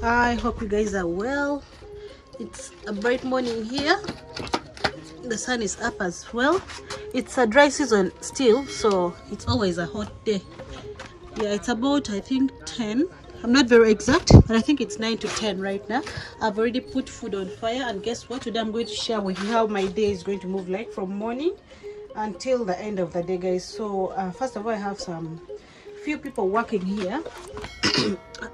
I hope you guys are well. It's a bright morning here. The sun is up as well. It's a dry season still, so it's always a hot day. Yeah, it's about, I think, 10. I'm not very exact, but I think it's 9 to 10 right now. I've already put food on fire, and guess what? Today I'm going to share with you how my day is going to move, like from morning until the end of the day, guys. So first of all, I have some few people working here.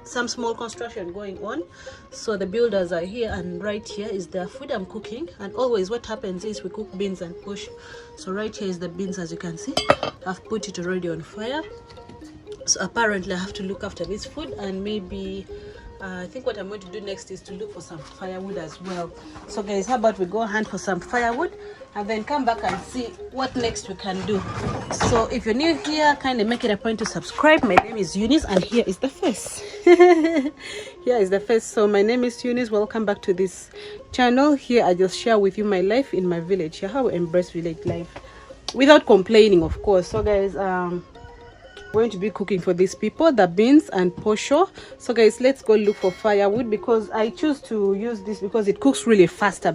Some small construction going on, so the builders are here, and right here is the food I'm cooking. And always what happens is we cook beans and push. So right here is the beans, as you can see. I've put it already on fire, so apparently I have to look after this food, and maybe I think what I'm going to do next is to look for some firewood as well. So guys, how about we go hunt for some firewood and then come back and see what next we can do. So if you're new here, kindly make it a point to subscribe. My name is Eunice, and here is the face. Here is the face. So my name is Eunice. Welcome back to this channel. Here I just share with you my life in my village, how we embrace village life without complaining, of course. So guys, going to be cooking for these people the beans and posho. So guys, let's go look for firewood, because I choose to use this because it cooks really faster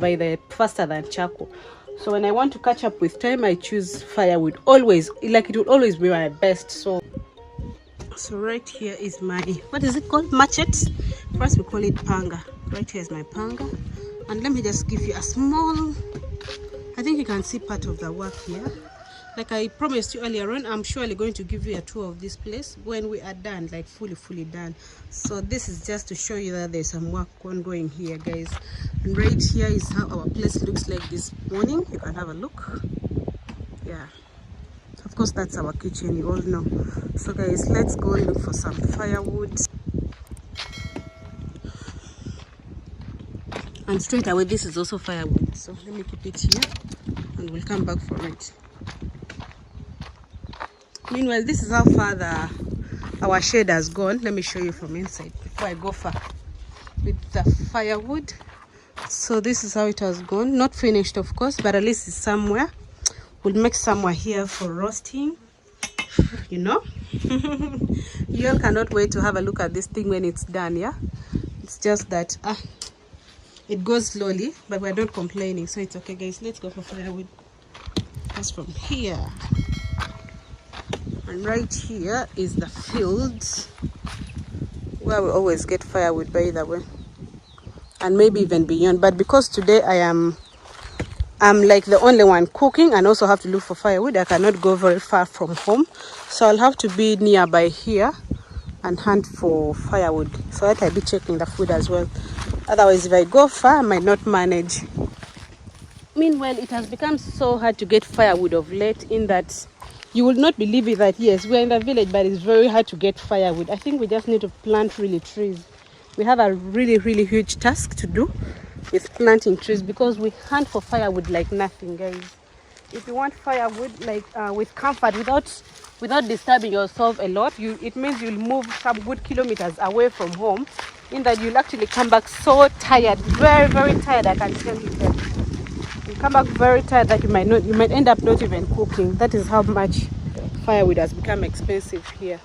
faster than charcoal. So when I want to catch up with time, I choose firewood always. Like, it will always be my best. So right here is my, what is it called, machete. First we call it panga. Right here is my panga, and let me just give you a small, I think you can see part of the work here. Like I promised you earlier on, I'm surely going to give you a tour of this place when we are done, like fully done. So this is just to show you that there's some work ongoing here, guys. And right here is how our place looks like this morning. You can have a look. Yeah, of course that's our kitchen, you all know. So guys, let's go look for some firewood. And straight away, this is also firewood. So let me keep it here and we'll come back for it. Meanwhile, this is how far our shed has gone. Let me show you from inside before I go far with the firewood. So this is how it has gone. Not finished, of course, but at least it's somewhere. We'll make somewhere here for roasting, you know. You all cannot wait to have a look at this thing when it's done. Yeah, it's just that it goes slowly, but we're not complaining, so it's okay, guys. Let's go for firewood. That's from here. And right here is the fields where we always get firewood, by the way, and maybe even beyond. But because today I'm like the only one cooking and also have to look for firewood, I cannot go very far from home, so I'll have to be nearby here and hunt for firewood, so that I'll be checking the food as well. Otherwise, if I go far, I might not manage. Meanwhile, it has become so hard to get firewood of late, in that you will not believe it that yes, we're in the village, but it's very hard to get firewood. I think we just need to plant really trees. We have a really huge task to do with planting trees, because we hunt for firewood like nothing, guys. If you want firewood like with comfort, without disturbing yourself a lot, it means you'll move some good kilometers away from home, in that you'll actually come back so tired, very tired. I can tell you that. You come back very tired that you might end up not even cooking. That is how much firewood has become expensive here.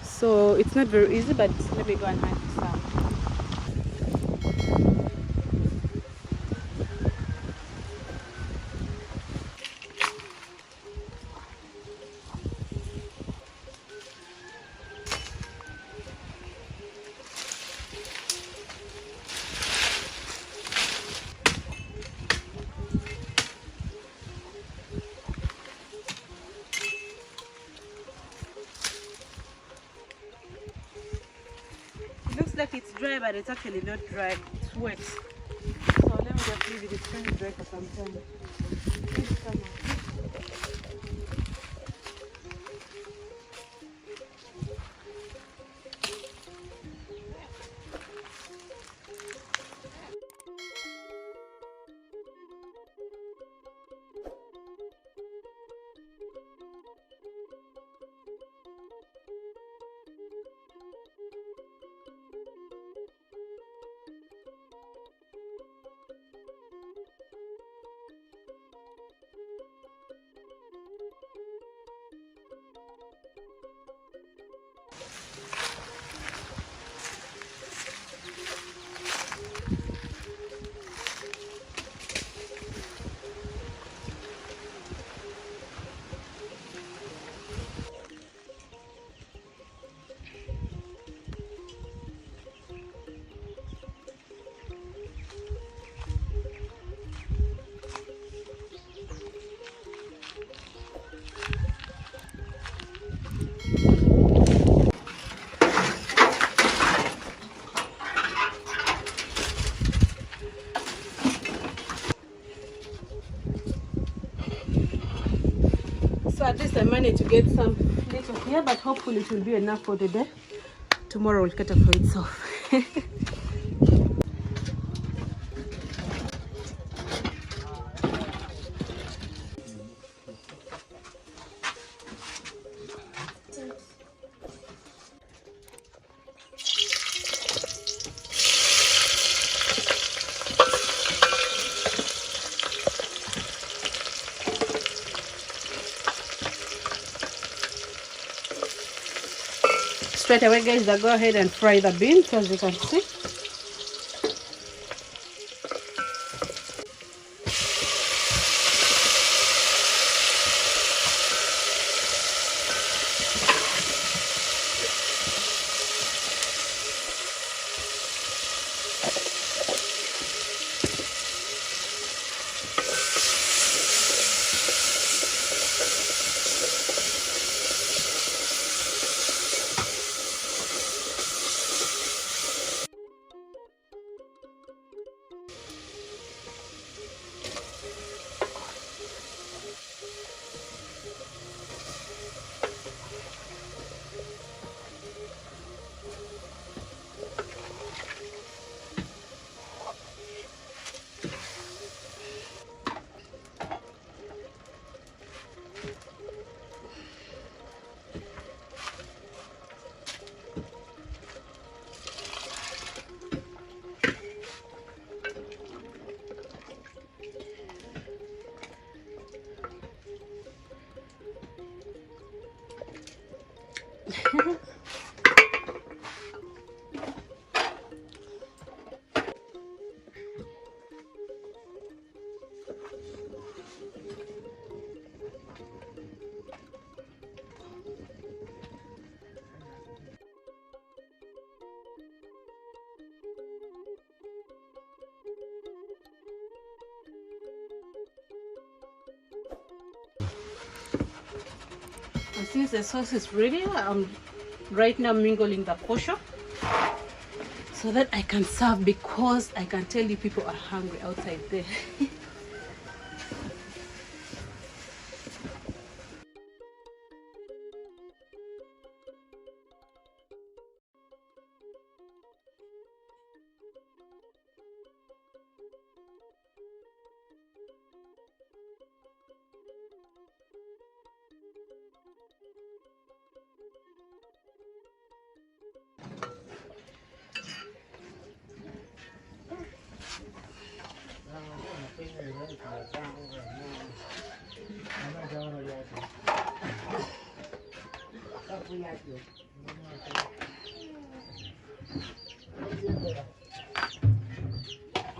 So it's not very easy, but let me go and hunt some. It looks like it's dry, but it's actually not dry. It's wet. So let me just leave it. It's going to dry for some time. at least I managed to get some little here, but hopefully it will be enough for the day. Tomorrow will cater for itself. Straight away, guys, I go ahead and fry the beans, as you can see. And since the sauce is ready, I'm right now mingling the kosher so that I can serve, because I can tell you people are hungry outside there.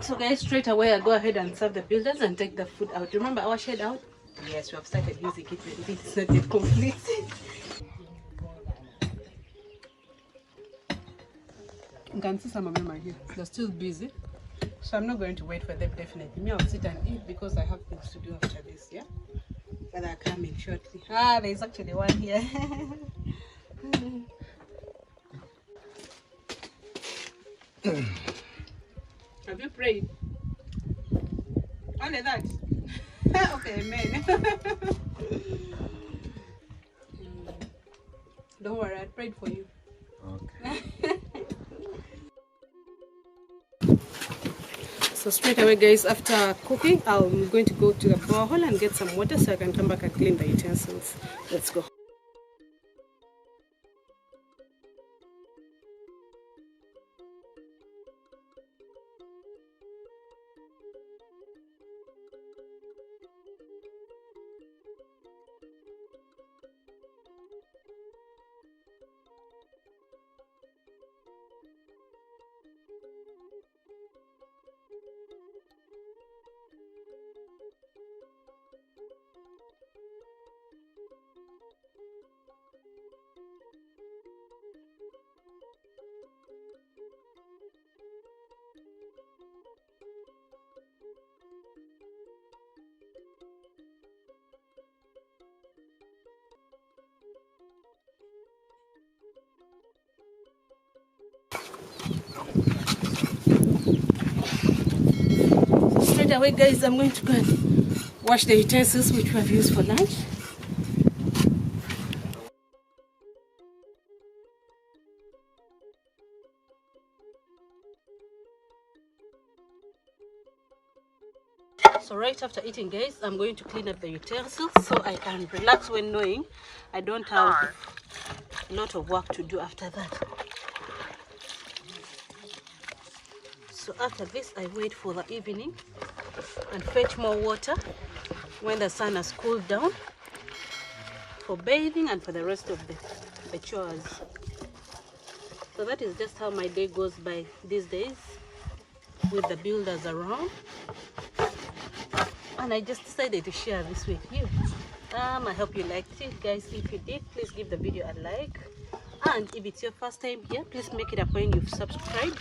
So guys, straight away I go ahead and serve the builders and take the food out. Remember our shed out? Yes, we have started using it. It's not yet complete. You can see some of them are here. They're still busy. So I'm not going to wait for them, definitely. Me, I'll sit and eat because I have things to do after this, yeah? But they're coming shortly. Ah, there's actually one here. Have you prayed? Only that? Okay, amen. Don't worry, I prayed for you. Okay. So straight away, guys, after cooking, I'm going to go to the borehole and get some water so I can come back and clean the utensils. Let's go. Straight away, guys, I'm going to go and wash the utensils which we have used for lunch. So right after eating, guys, I'm going to clean up the utensils so I can relax when knowing I don't have a lot of work to do after that. So after this, I wait for the evening and fetch more water when the sun has cooled down for bathing and for the rest of the chores. So that is just how my day goes by these days with the builders around. And I just decided to share this with you. I hope you liked it, guys. If you did, please give the video a like. And if it's your first time here, please make it a point you've subscribed